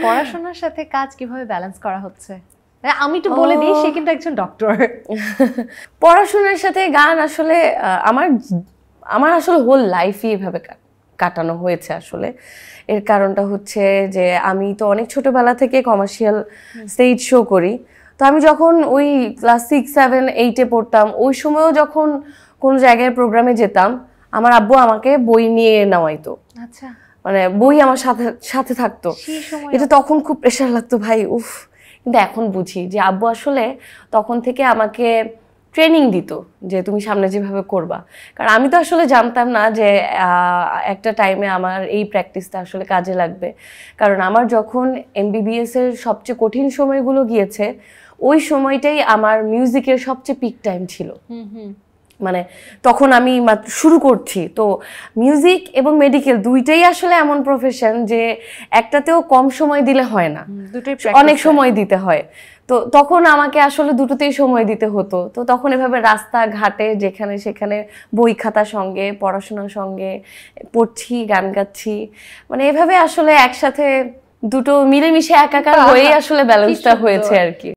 পড়াশোনার সাথে কাজ কিভাবে ব্যালেন্স করা হচ্ছে? আমি একটু বলে দিই, সে কিন্তু একজন ডক্টর। পড়াশোনার সাথে গান আসলে আমার আসলে হোল লাইফই এভাবে কাটানো হয়েছে আসলে। এর কারণটা হচ্ছে যে আমি তো অনেক ছোটবেলা থেকে কমার্শিয়াল স্টেজ শো করি। তো আমি যখন ওই ক্লাস 6, 7, 8-এ পড়তাম, ওই সময়ও যখন কোনো জায়গায় প্রোগ্রামে যেতাম, আমার আব্বু আমাকে বই নিয়ে নেওয়াইতো। আচ্ছা, মানে বই আমার সাথে সাথে থাকতো। এটা তখন খুব প্রেশার লাগতো ভাই, উফ। কিন্তু এখন বুঝি যে আব্বু আসলে তখন থেকে আমাকে ট্রেনিং দিত যে তুমি সামনে যেভাবে করবা। কারণ আমি তো আসলে জানতাম না যে একটা টাইমে আমার এই প্র্যাকটিসটা আসলে কাজে লাগবে। কারণ আমার যখন MBBS এর সবচেয়ে কঠিন সময়গুলো গিয়েছে, ওই সময়টাই আমার মিউজিকের সবচেয়ে পিক টাইম ছিল। মানে তখন আমি মাত্র শুরু করছি, তো মিউজিক এবং মেডিকেল দুইটাই আসলে এমন প্রফেশন যে একটাতেও কম সময় দিলে হয় না, অনেক সময় দিতে হয়। তো তখন আমাকে আসলে দুটোতেই সময় দিতে হতো। তো তখন এভাবে রাস্তাঘাটে যেখানে সেখানে বই খাতার সঙ্গে পড়াশোনার সঙ্গে পড়ছি, গান গাচ্ছি, মানে এভাবে আসলে একসাথে দুটো মিলেমিশে একাকার হয়েই আসলে ব্যালেন্সটা হয়েছে আর কি।